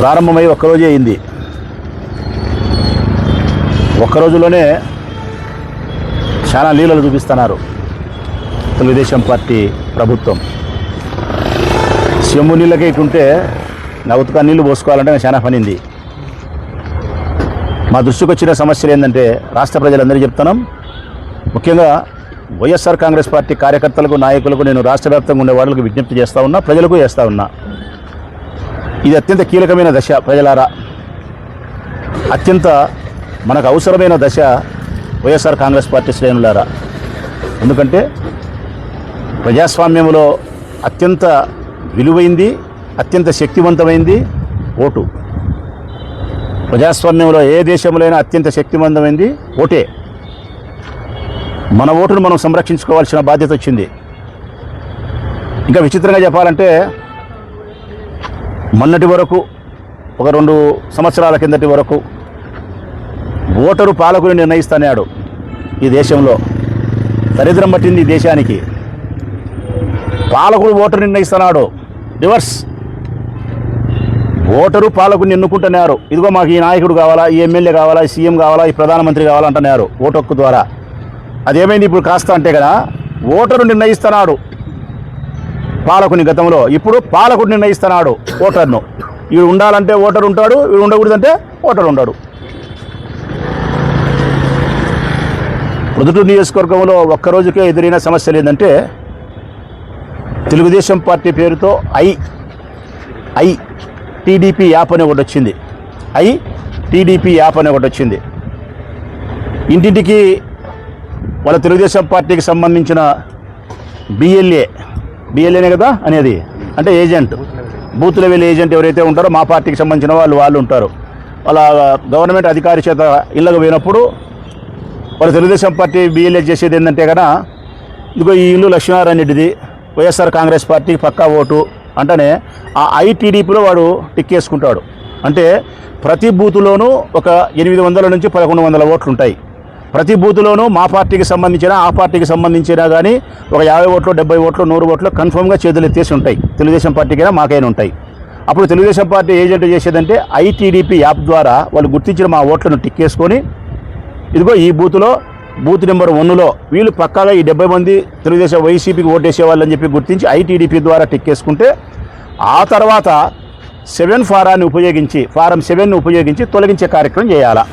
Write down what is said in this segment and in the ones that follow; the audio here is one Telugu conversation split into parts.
ప్రారంభమై ఒక్కరోజే అయింది. ఒక్కరోజులోనే చాలా లీలలు చూపిస్తున్నారు తెలుగుదేశం పార్టీ ప్రభుత్వం. చెంబు నీళ్ళకే ఇటుంటే నవ్వుతుగా నీళ్లు పోసుకోవాలంటే చాలా పనింది. మా దృష్టికి వచ్చిన సమస్యలు ఏంటంటే రాష్ట్ర ప్రజలందరికీ చెప్తున్నాం, ముఖ్యంగా వైఎస్ఆర్ కాంగ్రెస్ పార్టీ కార్యకర్తలకు నాయకులకు నేను రాష్ట్ర వ్యాప్తంగా ఉండే వాళ్ళకు విజ్ఞప్తి చేస్తూ ఉన్నా, ప్రజలకు చేస్తూ ఉన్నా. ఇది అత్యంత కీలకమైన దశ. ప్రజలారా, అత్యంత మనకు అవసరమైన దశ వైఎస్ఆర్ కాంగ్రెస్ పార్టీ శ్రేణులారా. ఎందుకంటే ప్రజాస్వామ్యంలో అత్యంత విలువైంది, అత్యంత శక్తివంతమైంది ఓటు. ప్రజాస్వామ్యంలో ఏ దేశంలో అయినా అత్యంత శక్తివంతమైంది ఓటే. మన ఓటును మనం సంరక్షించుకోవాల్సిన బాధ్యత వచ్చింది. ఇంకా విచిత్రంగా చెప్పాలంటే మొన్నటి వరకు, ఒక 2 సంవత్సరాల కిందటి వరకు ఓటరు పాలకుని నిర్ణయిస్తున్నాడు ఈ దేశంలో. దరిద్రం పట్టింది ఈ దేశానికి. పాలకుడు ఓటరు నిర్ణయిస్తున్నాడు. రివర్స్. ఓటరు పాలకుని ఎన్నుకుంటున్నారు. ఇదిగో మాకు ఈ నాయకుడు కావాలా, ఈ ఎమ్మెల్యే కావాలా, ఈ సీఎం కావాలా, ఈ ప్రధానమంత్రి కావాలంటున్నారు ఓటు హక్కు ద్వారా. అదేమైంది ఇప్పుడు కాస్త అంటే కదా, ఓటరు నిర్ణయిస్తున్నాడు పాలకుని. గతంలో ఇప్పుడు పాలకుడు నిర్ణయిస్తున్నాడు ఓటర్ను. వీడు ఉండాలంటే ఓటరు ఉంటాడు, వీడు ఉండకూడదంటే ఓటరు ఉంటాడు. ప్రొద్దుటూరు నియోజకవర్గంలో ఒక్కరోజుకే ఎదురైన సమస్యలు ఏంటంటే, తెలుగుదేశం పార్టీ పేరుతో టీడీపీ యాప్ అని ఒకటి వచ్చింది. టీడీపీ యాప్ అని ఒకటి వచ్చింది. ఇంటింటికి వాళ్ళ తెలుగుదేశం పార్టీకి సంబంధించిన బిఎల్ఏనే కదా అనేది, అంటే ఏజెంట్, బూత్ లెవెల్ ఏజెంట్ ఎవరైతే ఉంటారో మా పార్టీకి సంబంధించిన వాళ్ళు ఉంటారు. వాళ్ళ గవర్నమెంట్ అధికారి చేత ఇళ్ళకు పోయినప్పుడు వాళ్ళ తెలుగుదేశం పార్టీ బిఎల్ఏ చేసేది ఏంటంటే కదా, ఇదిగో ఈ ఇల్లు లక్ష్మీనారాయణ రెడ్డిది, వైఎస్ఆర్ కాంగ్రెస్ పార్టీకి పక్కా ఓటు అంటేనే ఆ టీడీపీలో వాడు టిక్ వేసుకుంటాడు. అంటే ప్రతి బూతులోనూ ఒక 800 నుంచి 1100 ఓట్లు ఉంటాయి. ప్రతి బూతులోనూ మా పార్టీకి సంబంధించిన, ఆ పార్టీకి సంబంధించినా కానీ ఒక 50 ఓట్లు, 70 ఓట్లు, 100 ఓట్లు కన్ఫర్మ్గా చేతులు ఎత్తేసి ఉంటాయి. తెలుగుదేశం పార్టీకైనా మాకైనా ఉంటాయి. అప్పుడు తెలుగుదేశం పార్టీ ఏజెంట్ చేసేదంటే టీడీపీ యాప్ ద్వారా వాళ్ళు గుర్తించిన మా ఓట్లను టిక్ వేసుకొని, ఇదిగో ఈ బూత్ నెంబర్ 1లో వీళ్ళు పక్కాగా ఈ 70 మంది తెలుగుదేశం వైసీపీకి ఓటేసేవాళ్ళని చెప్పి గుర్తించి టీడీపీ ద్వారా టిక్ వేసుకుంటే, ఆ తర్వాత ఫారం 7ని ఉపయోగించి తొలగించే కార్యక్రమం చేయాలా.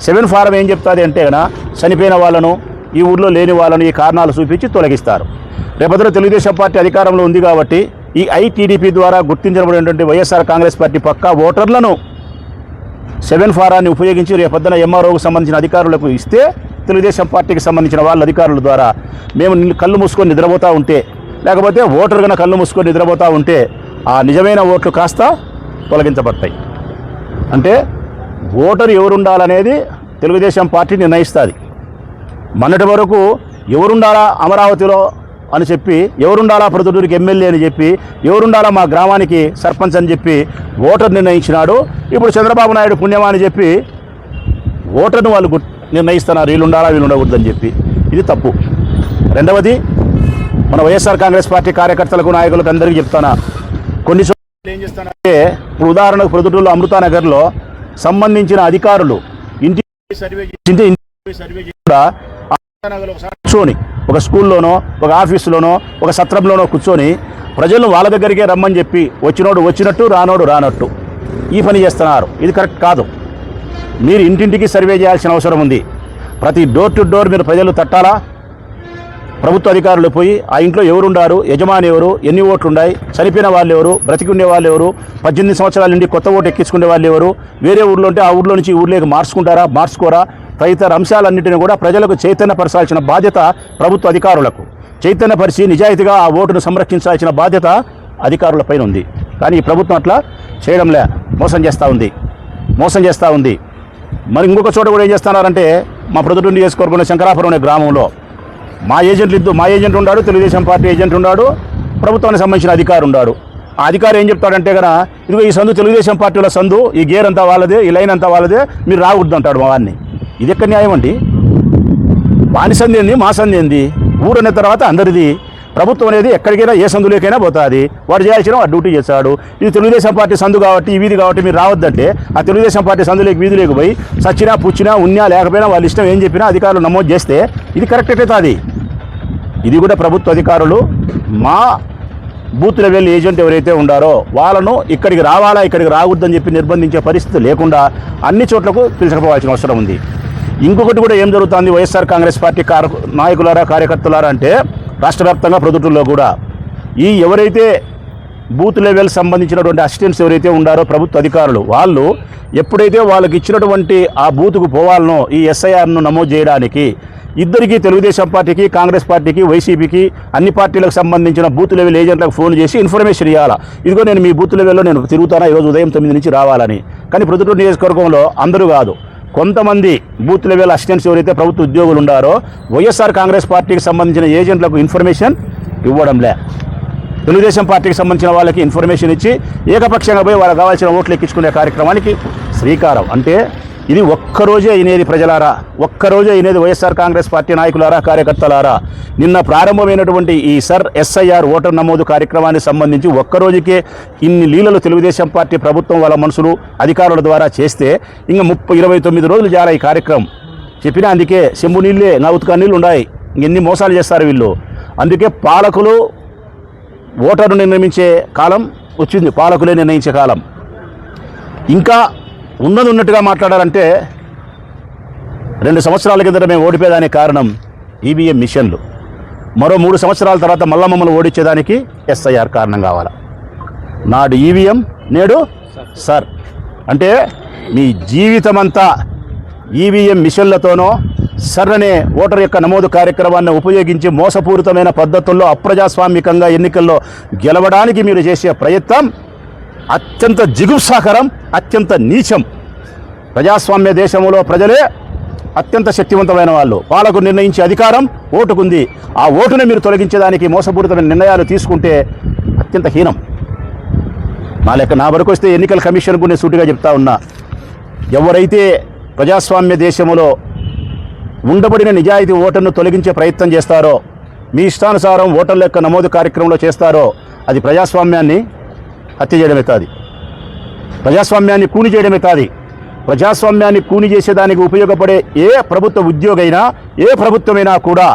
7 ఫారం ఏం చెప్తుంది అంటే కనుక, చనిపోయిన వాళ్ళను, ఈ ఊర్లో లేని వాళ్ళను ఈ కారణాలు చూపించి తొలగిస్తారు. రేపొద్దున తెలుగుదేశం పార్టీ అధికారంలో ఉంది కాబట్టి ఈ టీడీపీ ద్వారా గుర్తించబడినటువంటి వైఎస్ఆర్ కాంగ్రెస్ పార్టీ పక్కా ఓటర్లను 7 ఫారాన్ని ఉపయోగించి రేపొద్దున ఎంఆర్ఓకు సంబంధించిన అధికారులకు ఇస్తే, తెలుగుదేశం పార్టీకి సంబంధించిన వాళ్ళ అధికారుల ద్వారా మేము కళ్ళు మూసుకొని నిద్రపోతూ ఉంటే, లేకపోతే ఓటర్ కన్నా కళ్ళు మూసుకొని నిద్రపోతూ ఉంటే ఆ నిజమైన ఓట్లు కాస్త తొలగించబడతాయి. అంటే ఓటరు ఎవరుండాలనేది తెలుగుదేశం పార్టీ నిర్ణయిస్తుంది. మొన్నటి వరకు ఎవరుండాలా అమరావతిలో అని చెప్పి, ఎవరుండాలా ప్రొద్దుటూరికి ఎమ్మెల్యే అని చెప్పి, ఎవరుండాలా మా గ్రామానికి సర్పంచ్ అని చెప్పి ఓటర్ నిర్ణయించినాడు. ఇప్పుడు చంద్రబాబు నాయుడు పుణ్యమా అని చెప్పి ఓటర్ను వాళ్ళు నిర్ణయిస్తున్నారు, వీళ్ళు ఉండాలా వీళ్ళు ఉండకూడదని చెప్పి. ఇది తప్పు. రెండవది, మన వైఎస్ఆర్ కాంగ్రెస్ పార్టీ కార్యకర్తలకు, నాయకులకు అందరికీ చెప్తానా, కొన్ని చోట్ల ఏం చేస్తానంటే, ఇప్పుడు ఉదాహరణకు ప్రొద్దుటూరులో అమృతానగర్లో సంబంధించిన అధికారులు ఇంటి సర్వే చేసి కూడా కూర్చొని, ఒక స్కూల్లోనో, ఒక ఆఫీసులోనో, ఒక సత్రంలోనో కూర్చొని ప్రజలను వాళ్ళ దగ్గరికే రమ్మని చెప్పి వచ్చినోడు వచ్చినట్టు, రానోడు రానట్టు ఈ పని చేస్తున్నారు. ఇది కరెక్ట్ కాదు. మీరు ఇంటింటికి సర్వే చేయాల్సిన అవసరం ఉంది. ప్రతి డోర్ టు డోర్ మీరు ప్రజలు తట్టాలా. ప్రభుత్వ అధికారులు పోయి ఆ ఇంట్లో ఎవరుండారు, యజమాని ఎవరు, ఎన్ని ఓట్లు ఉన్నాయి, చనిపోయిన వాళ్ళు ఎవరు, బ్రతికి ఉండే వాళ్ళు ఎవరు, 18 సంవత్సరాల నుండి కొత్త ఓటు ఎక్కించుకునే వాళ్ళు ఎవరు, వేరే ఊర్లో ఉంటే ఆ ఊర్లో నుంచి ఊర్లోకి మార్చుకోరా తదితర అంశాలన్నింటినీ కూడా ప్రజలకు చైతన్యపరచాల్సిన బాధ్యత ప్రభుత్వ అధికారులకు. చైతన్యపరిచి నిజాయితీగా ఆ ఓటును సంరక్షించాల్సిన బాధ్యత అధికారులపైన ఉంది. కానీ ఈ ప్రభుత్వం అట్లా చేయడంలే, మోసం చేస్తూ ఉంది. మరి ఇంకొక చోట కూడా ఏం చేస్తున్నారంటే, మా ప్రొద్దుటూరు నియోజకవర్గంలో శంకరాపురం అనే గ్రామంలో మా ఏజెంట్ ఉన్నాడు, తెలుగుదేశం పార్టీ ఏజెంట్ ఉన్నాడు, ప్రభుత్వానికి సంబంధించిన అధికారి ఉన్నాడు. ఆ అధికారి ఏం చెప్తాడంటే కనుక, ఇదిగో ఈ సందు తెలుగుదేశం పార్టీలో సందు, ఈ గేర్ అంతా వాళ్ళదే, ఈ లైన్ అంతా వాళ్ళదే, మీరు రాకూడదు అంటాడు మా వాడిని. ఇది ఎక్కడ న్యాయం అండి? వాని సంది ఏంది, మా సంది ఏంది? ఊరు అనే తర్వాత అందరిది. ప్రభుత్వం అనేది ఎక్కడికైనా ఏ సందులోకైనా పోతుంది, వాడు చేయాల్సిన వాడు డ్యూటీ చేస్తాడు. ఇది తెలుగుదేశం పార్టీ సందు కాబట్టి ఈ వీధి కాబట్టి మీరు రావద్దంటే ఆ తెలుగుదేశం పార్టీ సందులోకి వీధిలోకి పోయి సచ్చినా పుచ్చినా ఉన్నా లేకపోయినా వాళ్ళ ఇష్టం ఏం చెప్పినా అధికారులు నమోదు చేస్తే ఇది కరెక్ట్ అవుతుంది. ఇది కూడా ప్రభుత్వ అధికారులు మా బూత్ లెవెల్ ఏజెంట్ ఎవరైతే ఉండారో వాళ్ళను ఇక్కడికి రావాలా ఇక్కడికి రావద్దని చెప్పి నిర్బంధించే పరిస్థితి లేకుండా అన్ని చోట్లకు పిలుచుకుపోవాల్సిన అవసరం ఉంది. ఇంకొకటి కూడా ఏం జరుగుతుంది, వైఎస్ఆర్ కాంగ్రెస్ పార్టీ నాయకులారా కార్యకర్తలారా అంటే రాష్ట్ర వ్యాప్తంగా ప్రభుత్వంలో కూడా ఈ ఎవరైతే బూత్ లెవెల్ సంబంధించినటువంటి అసిస్టెంట్స్ ఎవరైతే ఉండారో ప్రభుత్వ అధికారులు వాళ్ళు ఎప్పుడైతే వాళ్ళకి ఇచ్చినటువంటి ఆ బూత్కు పోవాలనో ఈ ఎస్ఐఆర్ను నమోదు చేయడానికి ఇద్దరికి తెలుగుదేశం పార్టీకి కాంగ్రెస్ పార్టీకి వైసీపీకి అన్ని పార్టీలకు సంబంధించిన బూత్ లెవెల్ ఏజెంట్లకు ఫోన్ చేసి ఇన్ఫర్మేషన్ ఇవ్వాలా, ఇదిగో నేను మీ బూత్ లెవెల్లో నేను తిరుగుతానా ఈరోజు ఉదయం 9 నుంచి రావాలని. కానీ ప్రొద్దుటూరు నియోజకవర్గంలో అందరూ కాదు, కొంతమంది బూత్ లెవెల్ అసిస్టెంట్స్ ఎవరైతే ప్రభుత్వ ఉద్యోగులు ఉండారో వైఎస్ఆర్ కాంగ్రెస్ పార్టీకి సంబంధించిన ఏజెంట్లకు ఇన్ఫర్మేషన్ ఇవ్వడంలే. తెలుగుదేశం పార్టీకి సంబంధించిన వాళ్ళకి ఇన్ఫర్మేషన్ ఇచ్చి ఏకపక్షంగా పోయి వాళ్ళకి కావాల్సిన ఓట్లు ఎక్కించుకునే కార్యక్రమానికి శ్రీకారం. అంటే ఇది ఒక్కరోజే అయినది ప్రజలారా, ఒక్కరోజే అయినది వైఎస్ఆర్ కాంగ్రెస్ పార్టీ నాయకులారా కార్యకర్తలారా. నిన్న ప్రారంభమైనటువంటి ఈ ఎస్ఐఆర్ ఓటర్ నమోదు కార్యక్రమానికి సంబంధించి ఒక్కరోజుకే ఇన్ని లీలలు తెలుగుదేశం పార్టీ ప్రభుత్వం వాళ్ళ మనుషులు అధికారుల ద్వారా చేస్తే ఇంకా 29 రోజులు చాలా ఈ కార్యక్రమం చెప్పినా. అందుకే చెంబు నీళ్ళే నా ఉతుకా నీళ్ళు ఉన్నాయి, ఎన్ని మోసాలు చేస్తారు వీళ్ళు. అందుకే పాలకులు ఓటర్ను నిర్ణయించే కాలం వచ్చింది, పాలకులే నిర్ణయించే కాలం. ఇంకా ఉన్నట్టుగా మాట్లాడాలంటే 2 సంవత్సరాల కిందట మేము ఓడిపోయేదానికి కారణం ఈవీఎం మిషన్లు, మరో 3 సంవత్సరాల తర్వాత మళ్ళా మమ్మల్ని ఓడించేదానికి ఎస్ఐఆర్ కారణం కావాలా. నాడు ఈవీఎం నేడు సార్ అంటే మీ జీవితం అంతా ఈవీఎం మిషన్లతోనో సర్ అనే ఓటర్ యొక్క నమోదు కార్యక్రమాన్ని ఉపయోగించి మోసపూరితమైన పద్ధతుల్లో అప్రజాస్వామికంగా ఎన్నికల్లో గెలవడానికి మీరు చేసే ప్రయత్నం అత్యంత జిగుప్సాకరం, అత్యంత నీచం. ప్రజాస్వామ్య దేశంలో ప్రజలే అత్యంత శక్తివంతమైన వాళ్ళు. పాలకు నిర్ణయించే అధికారం ఓటుకుంది. ఆ ఓటుని మీరు తొలగించేదానికి మోసపూరితమైన నిర్ణయాలు తీసుకుంటే అత్యంత హీనం. నా వరకు వస్తే ఎన్నికల కమిషన్ కూడా సూటిగా చెప్తా ఉన్నా, ఎవరైతే ప్రజాస్వామ్య దేశంలో ఉండబడిన నిజాయితీ ఓటర్ను తొలగించే ప్రయత్నం చేస్తారో, మీ ఇష్టానుసారం ఓటర్ల యొక్క నమోదు కార్యక్రమంలో చేస్తారో అది ప్రజాస్వామ్యాన్ని హత్య చేయడమే కాదు, ప్రజాస్వామ్యాన్ని కూని చేయడమే కాదు. ప్రజాస్వామ్యాన్ని కూని చేసేదానికి ఉపయోగపడే ఏ ప్రభుత్వ ఉద్యోగైనా ఏ ప్రభుత్వమైనా కూడా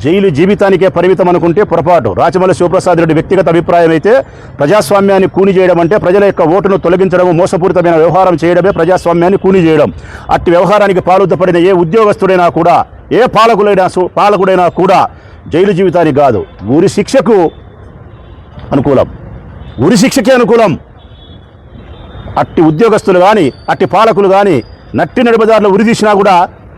జైలు జీవితానికే పరిమితం అనుకుంటే పొరపాటు. రాచమల్లి శివప్రసాద్ రెడ్డి వ్యక్తిగత అభిప్రాయం అయితే ప్రజాస్వామ్యాన్ని కూని చేయడం అంటే ప్రజల యొక్క ఓటును తొలగించడం, మోసపూరితమైన వ్యవహారం చేయడమే ప్రజాస్వామ్యాన్ని కూని చేయడం. అట్టి వ్యవహారానికి పాల్పడిన ఏ ఉద్యోగస్తుడైనా కూడా ఏ పాలకుడైనా కూడా జైలు జీవితానికి కాదు, ఉరి శిక్షకు అనుకూలం, ఉరి శిక్షకే అనుకూలం. అట్టి ఉద్యోగస్తులు కానీ అట్టి పాలకులు కానీ నట్టి నడిపదారులు ఉరి తీసినా కూడా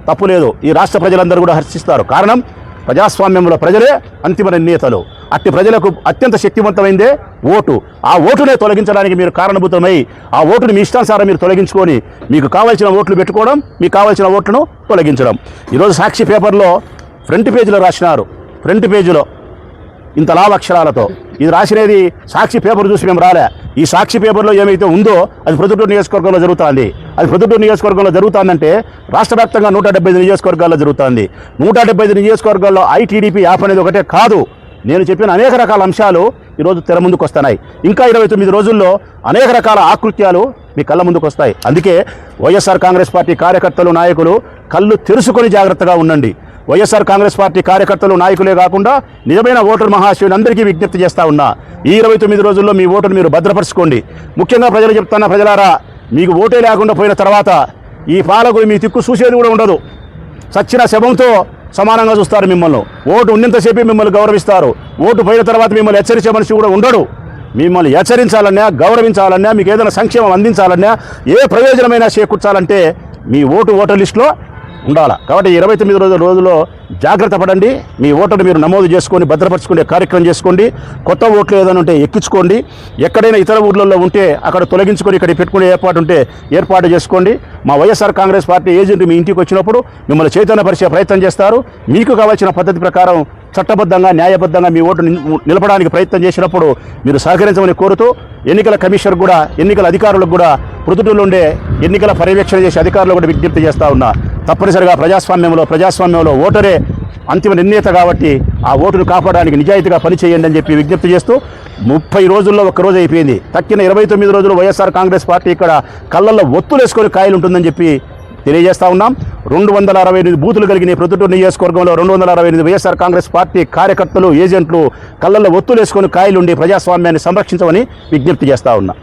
తప్పు లేదు. ఈ రాష్ట్ర ప్రజలందరూ కూడా హర్షిస్తారు. కారణం ప్రజాస్వామ్యంలో ప్రజలే అంతిమ నిర్ణేతలు. అట్టి ప్రజలకు అత్యంత శక్తివంతమైందే ఓటు. ఆ ఓటునే తొలగించడానికి మీరు కారణభూతమై ఆ ఓటుని మీ ఇష్టానుసారం మీరు తొలగించుకొని మీకు కావాల్సిన ఓట్లు పెట్టుకోవడం, మీకు కావాల్సిన ఓట్లను తొలగించడం. ఈరోజు సాక్షి పేపర్లో ఫ్రంట్ పేజీలో రాసినారు, ఫ్రంట్ పేజీలో ఇంత లాభ అక్షరాలతో. ఇది రాసినది సాక్షి పేపర్ చూసి మేము రాలే. ఈ సాక్షి పేపర్లో ఏమైతే ఉందో అది ప్రొద్దుటూరు నియోజకవర్గంలో జరుగుతుంది. అది ప్రొద్దుటూరు నియోజకవర్గంలో జరుగుతుందంటే రాష్ట్ర వ్యాప్తంగా 175 నియోజకవర్గాల్లో జరుగుతుంది. 175 నియోజకవర్గాల్లో ఐటీడీపీ యాప్ అనేది ఒకటే కాదు, నేను చెప్పిన అనేక రకాల అంశాలు ఈరోజు తెర ముందుకు వస్తున్నాయి. ఇంకా 29 రోజుల్లో అనేక రకాల ఆకృత్యాలు మీ కళ్ళ ముందుకు వస్తాయి. అందుకే వైఎస్ఆర్ కాంగ్రెస్ పార్టీ కార్యకర్తలు నాయకులు కళ్ళు తెరుచుకొని జాగ్రత్తగా ఉండండి. వైఎస్ఆర్ కాంగ్రెస్ పార్టీ కార్యకర్తలు నాయకులే కాకుండా నిజమైన ఓటర్ మహాశయుని అందరికీ విజ్ఞప్తి చేస్తా ఉన్నా, ఈ 29 రోజుల్లో మీ ఓటును మీరు భద్రపరచుకోండి. ముఖ్యంగా ప్రజలు చెప్తున్నా, ప్రజలారా మీకు ఓటే లేకుండా పోయిన తర్వాత ఈ పాలకులు మీ తిక్కు చూసేది కూడా ఉండదు. సచ్చిన శవంతో సమానంగా చూస్తారు మిమ్మల్ని. ఓటు ఉన్నంతసేపు మిమ్మల్ని గౌరవిస్తారు. ఓటు పోయిన తర్వాత మిమ్మల్ని హెచ్చరించే మనిషి కూడా ఉండడు. మిమ్మల్ని హెచ్చరించాలన్నా, గౌరవించాలన్నా, మీకు ఏదైనా సంక్షేమం అందించాలన్నా, ఏ ప్రయోజనమైనా చేకూర్చాలంటే మీ ఓటర్ లిస్టులో ఉండాలి. కాబట్టి 29 రోజుల్లో జాగ్రత్త పడండి. మీ ఓటును మీరు నమోదు చేసుకొని భద్రపరచుకునే కార్యక్రమం చేసుకోండి. కొత్త ఓట్లు ఏదైనా ఉంటే ఎక్కించుకోండి. ఎక్కడైనా ఇతర ఊర్లలో ఉంటే అక్కడ తొలగించుకొని ఇక్కడ పెట్టుకునే ఏర్పాటు చేసుకోండి. మా వైఎస్ఆర్ కాంగ్రెస్ పార్టీ ఏజెంట్ మీ ఇంటికి వచ్చినప్పుడు మిమ్మల్ని చైతన్యపరిచే ప్రయత్నం చేస్తారు. మీకు కావాల్సిన పద్ధతి ప్రకారం చట్టబద్ధంగా న్యాయబద్ధంగా మీ ఓటు నిలపడానికి ప్రయత్నం చేసినప్పుడు మీరు సహకరించమని కోరుతూ ఎన్నికల కమిషనర్ కూడా, ఎన్నికల అధికారులకు కూడా, ప్రొద్దుటూరులో ఉండే ఎన్నికల పర్యవేక్షణ చేసే అధికారులు కూడా విజ్ఞప్తి చేస్తూ ఉన్నా, తప్పనిసరిగా ప్రజాస్వామ్యంలో ఓటరే అంతిమ నిర్ణేత కాబట్టి ఆ ఓటును కాపాడడానికి నిజాయితీగా పనిచేయండి అని చెప్పి విజ్ఞప్తి చేస్తూ 30 రోజుల్లో ఒక్కరోజు అయిపోయింది. తక్కిన 29 రోజులు వైఎస్ఆర్ కాంగ్రెస్ పార్టీ ఇక్కడ కళ్ళల్లో ఒత్తులేసుకొని కాయలు ఉంటుందని చెప్పి తెలియజేస్తా ఉన్నాం. 268 బూతులు కలిగిన ప్రొద్దుటూరు నియోజకవర్గంలో 268 వైఎస్ఆర్ కాంగ్రెస్ పార్టీ కార్యకర్తలు, ఏజెంట్లు కళ్ళల్లో ఒత్తులేసుకొని కాయలుండి ప్రజాస్వామ్యాన్ని సంరక్షించమని విజ్ఞప్తి చేస్తా ఉన్నా.